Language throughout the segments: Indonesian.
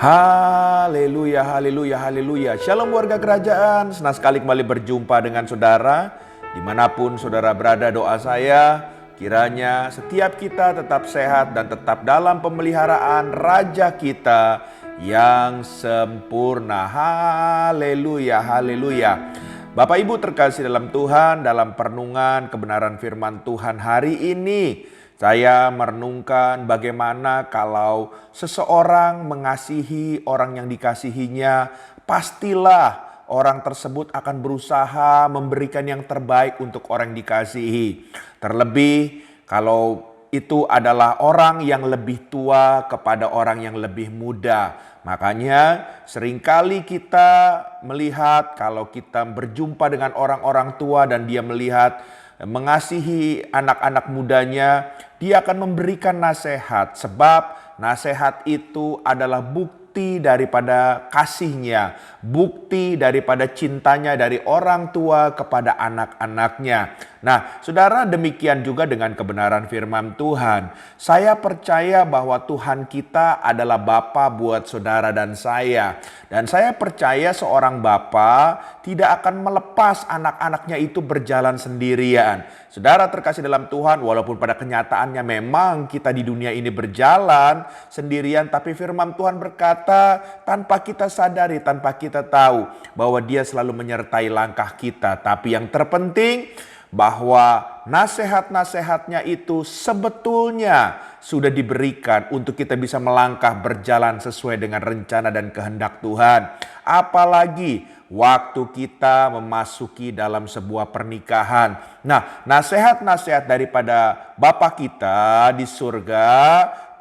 Haleluya, haleluya, haleluya. Shalom warga kerajaan, senang sekali kembali berjumpa dengan saudara. Dimanapun saudara berada, doa saya kiranya setiap kita tetap sehat dan tetap dalam pemeliharaan Raja kita yang sempurna. Haleluya, haleluya. Bapak Ibu terkasih dalam Tuhan, dalam perenungan kebenaran firman Tuhan hari ini, saya merenungkan bagaimana kalau seseorang mengasihi orang yang dikasihinya, pastilah orang tersebut akan berusaha memberikan yang terbaik untuk orang yang dikasihi. Terlebih kalau itu adalah orang yang lebih tua kepada orang yang lebih muda. Makanya seringkali kita melihat kalau kita berjumpa dengan orang-orang tua dan dia melihat mengasihi anak-anak mudanya, dia akan memberikan nasihat, sebab nasihat itu adalah bukti daripada kasihnya, bukti daripada cintanya dari orang tua kepada anak-anaknya. Nah, saudara, demikian juga dengan kebenaran firman Tuhan. Saya percaya bahwa Tuhan kita adalah Bapa buat saudara dan saya. Dan saya percaya seorang bapa tidak akan melepas anak-anaknya itu berjalan sendirian. Saudara terkasih dalam Tuhan, walaupun pada kenyataannya memang kita di dunia ini berjalan sendirian, tapi firman Tuhan berkata tanpa kita sadari, tanpa kita tahu bahwa Dia selalu menyertai langkah kita. Tapi yang terpenting bahwa nasihat-nasihatnya itu sebetulnya sudah diberikan untuk kita bisa melangkah berjalan sesuai dengan rencana dan kehendak Tuhan. Apalagi waktu kita memasuki dalam sebuah pernikahan. Nah, nasihat-nasihat daripada Bapa kita di surga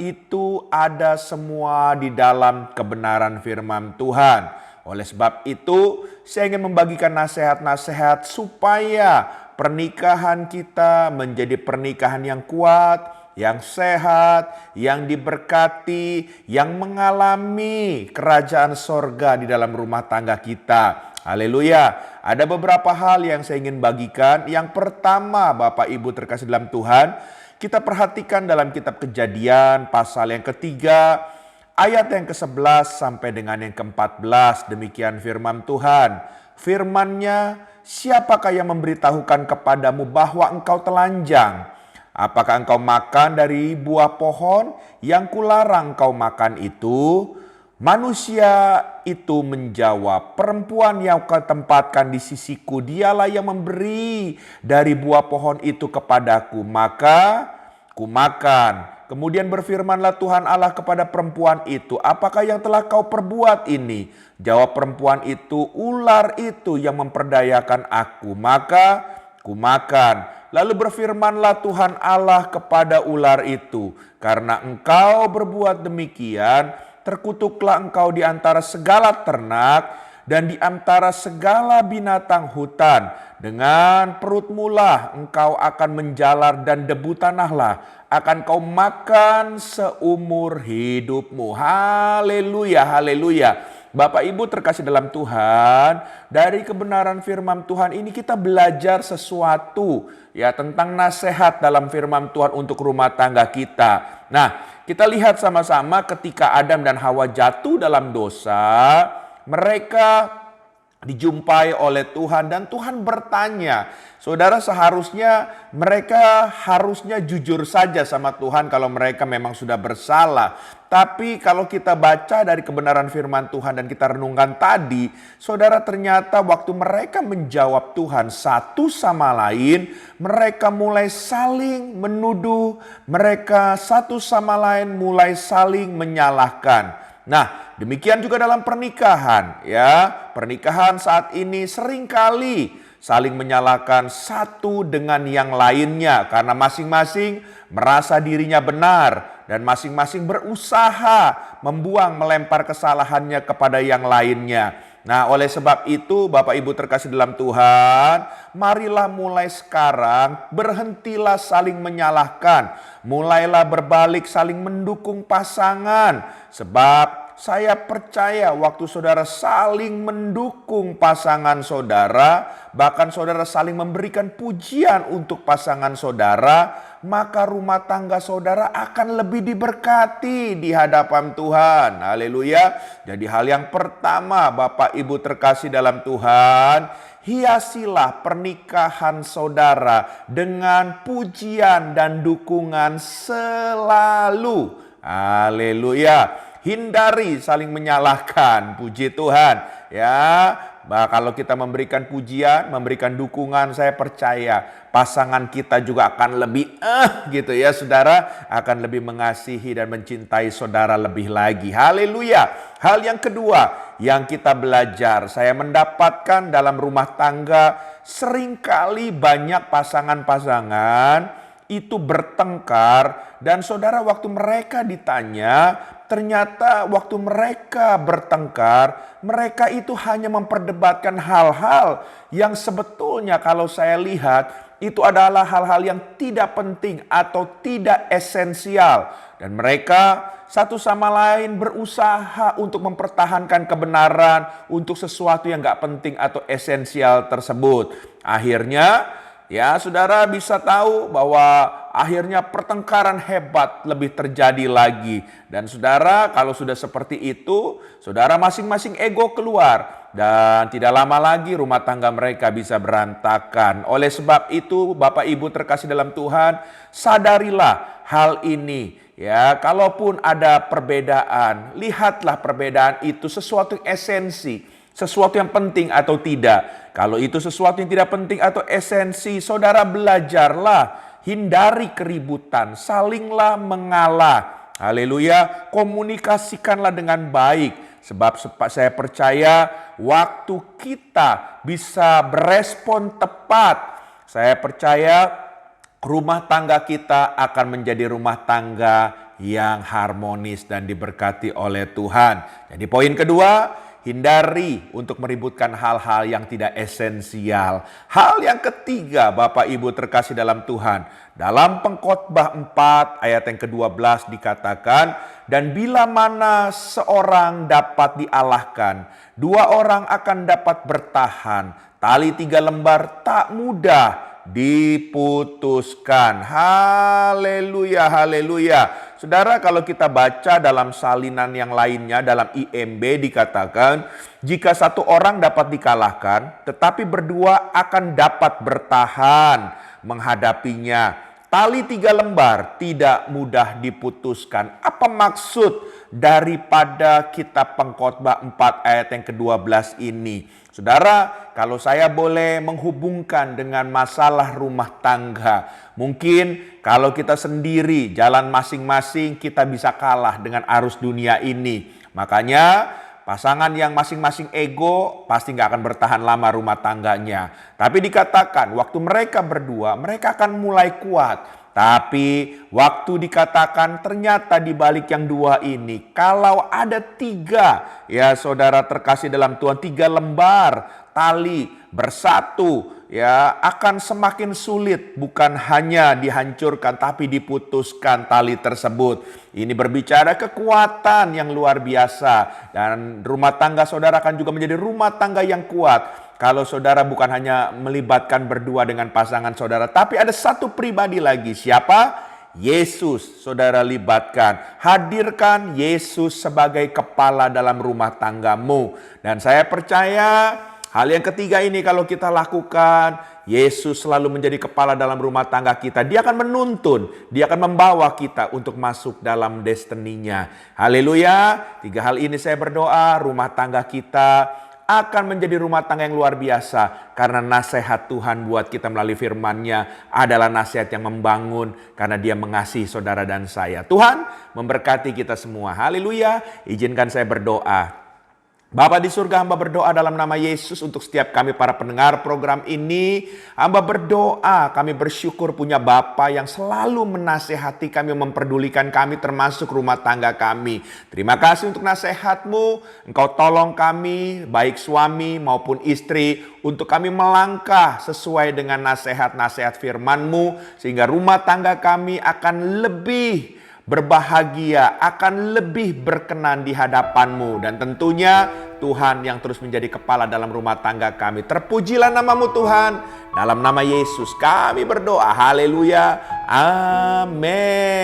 itu ada semua di dalam kebenaran firman Tuhan. Oleh sebab itu, saya ingin membagikan nasihat-nasihat supaya pernikahan kita menjadi pernikahan yang kuat, yang sehat, yang diberkati, yang mengalami kerajaan sorga di dalam rumah tangga kita. Haleluya. Ada beberapa hal yang saya ingin bagikan. Yang pertama, Bapak Ibu terkasih dalam Tuhan, kita perhatikan dalam kitab Kejadian pasal yang ketiga, ayat yang ke-11 sampai dengan yang ke-14. Demikian firman Tuhan. Firman-Nya, siapakah yang memberitahukan kepadamu bahwa engkau telanjang? Apakah engkau makan dari buah pohon yang kularang engkau makan itu? Manusia itu menjawab, perempuan yang kau tempatkan di sisiku, dialah yang memberi dari buah pohon itu kepadaku, maka ku makan. Kemudian berfirmanlah Tuhan Allah kepada perempuan itu, apakah yang telah kau perbuat ini? Jawab perempuan itu, ular itu yang memperdayakan aku, maka ku makan. Lalu berfirmanlah Tuhan Allah kepada ular itu, karena engkau berbuat demikian, terkutuklah engkau di antara segala ternak dan di antara segala binatang hutan. Dengan perutmu lah engkau akan menjalar dan debu tanahlah akan kau makan seumur hidupmu. Haleluya, haleluya. Bapak Ibu terkasih dalam Tuhan, dari kebenaran firman Tuhan ini kita belajar sesuatu ya tentang nasihat dalam firman Tuhan untuk rumah tangga kita. Nah, kita lihat sama-sama ketika Adam dan Hawa jatuh dalam dosa, mereka dijumpai oleh Tuhan dan Tuhan bertanya. Saudara, seharusnya mereka harusnya jujur saja sama Tuhan kalau mereka memang sudah bersalah. Tapi kalau kita baca dari kebenaran firman Tuhan dan kita renungkan tadi, saudara, ternyata waktu mereka menjawab Tuhan satu sama lain, mereka mulai saling menuduh, mereka satu sama lain mulai saling menyalahkan. Nah, demikian juga dalam pernikahan ya. Pernikahan saat ini seringkali saling menyalahkan satu dengan yang lainnya karena masing-masing merasa dirinya benar dan masing-masing berusaha melempar kesalahannya kepada yang lainnya. Nah, oleh sebab itu Bapak Ibu terkasih dalam Tuhan, marilah mulai sekarang berhentilah saling menyalahkan. Mulailah berbalik saling mendukung pasangan. Sebab saya percaya waktu saudara saling mendukung pasangan saudara, bahkan saudara saling memberikan pujian untuk pasangan saudara, maka rumah tangga saudara akan lebih diberkati di hadapan Tuhan. Haleluya. Jadi hal yang pertama, Bapak Ibu terkasih dalam Tuhan, hiasilah pernikahan saudara dengan pujian dan dukungan selalu. Haleluya. Hindari saling menyalahkan, puji Tuhan. Ya, kalau kita memberikan pujian, memberikan dukungan, saya percaya pasangan kita juga akan lebih gitu ya saudara, akan lebih mengasihi dan mencintai saudara lebih lagi. Haleluya. Hal yang kedua yang kita belajar, saya mendapatkan dalam rumah tangga seringkali banyak pasangan-pasangan itu bertengkar, dan saudara waktu mereka ditanya, ternyata waktu mereka bertengkar, mereka itu hanya memperdebatkan hal-hal yang sebetulnya kalau saya lihat itu adalah hal-hal yang tidak penting atau tidak esensial. Dan mereka satu sama lain berusaha untuk mempertahankan kebenaran untuk sesuatu yang gak penting atau esensial tersebut. Akhirnya, ya saudara bisa tahu bahwa akhirnya pertengkaran hebat lebih terjadi lagi. Dan saudara kalau sudah seperti itu, saudara masing-masing ego keluar. Dan tidak lama lagi rumah tangga mereka bisa berantakan. Oleh sebab itu Bapak Ibu terkasih dalam Tuhan, sadarilah hal ini. Ya, kalaupun ada perbedaan, lihatlah perbedaan itu sesuatu yang esensi, sesuatu yang penting atau tidak. Kalau itu sesuatu yang tidak penting atau esensi, saudara belajarlah, hindari keributan, salinglah mengalah. Haleluya, komunikasikanlah dengan baik. Sebab saya percaya waktu kita bisa berespon tepat, saya percaya rumah tangga kita akan menjadi rumah tangga yang harmonis dan diberkati oleh Tuhan. Jadi poin kedua, hindari untuk meributkan hal-hal yang tidak esensial. Hal yang ketiga, Bapak Ibu terkasih dalam Tuhan, dalam Pengkhotbah 4 ayat yang ke-12 dikatakan, dan bila mana seorang dapat dialahkan, dua orang akan dapat bertahan. Tali 3 lembar tak mudah diputuskan. Haleluya, haleluya. Saudara, kalau kita baca dalam salinan yang lainnya, dalam IMB dikatakan, jika satu orang dapat dikalahkan, tetapi berdua akan dapat bertahan menghadapinya. Tali 3 lembar tidak mudah diputuskan. Apa maksud daripada kitab Pengkhotbah 4 ayat yang ke-12 ini? Saudara, kalau saya boleh menghubungkan dengan masalah rumah tangga, mungkin kalau kita sendiri jalan masing-masing kita bisa kalah dengan arus dunia ini. Makanya pasangan yang masing-masing ego pasti gak akan bertahan lama rumah tangganya. Tapi dikatakan waktu mereka berdua mereka akan mulai kuat. Tapi waktu dikatakan ternyata di balik yang dua ini, kalau ada 3, ya saudara terkasih dalam Tuhan, 3 lembar tali bersatu, ya akan semakin sulit, bukan hanya dihancurkan tapi diputuskan tali tersebut. Ini berbicara kekuatan yang luar biasa, dan rumah tangga saudara akan juga menjadi rumah tangga yang kuat. Kalau saudara bukan hanya melibatkan berdua dengan pasangan saudara, tapi ada satu pribadi lagi. Siapa? Yesus. Saudara libatkan. Hadirkan Yesus sebagai kepala dalam rumah tanggamu. Dan saya percaya hal yang ketiga ini kalau kita lakukan, Yesus selalu menjadi kepala dalam rumah tangga kita. Dia akan menuntun, dia akan membawa kita untuk masuk dalam destininya. Haleluya. 3 hal ini saya berdoa rumah tangga kita akan menjadi rumah tangga yang luar biasa. Karena nasihat Tuhan buat kita melalui firman-Nya adalah nasihat yang membangun. Karena Dia mengasihi saudara dan saya. Tuhan memberkati kita semua. Haleluya. Izinkan saya berdoa. Bapa di surga, hamba berdoa dalam nama Yesus untuk setiap kami para pendengar program ini. Hamba berdoa, kami bersyukur punya Bapa yang selalu menasehati kami, memperdulikan kami termasuk rumah tangga kami. Terima kasih untuk nasihat-Mu. Engkau tolong kami, baik suami maupun istri, untuk kami melangkah sesuai dengan nasihat-nasihat firman-Mu. Sehingga rumah tangga kami akan lebih berbahagia, akan lebih berkenan di hadapan-Mu. Dan tentunya Tuhan yang terus menjadi kepala dalam rumah tangga kami. Terpujilah nama-Mu Tuhan. Dalam nama Yesus kami berdoa. Haleluya. Amin.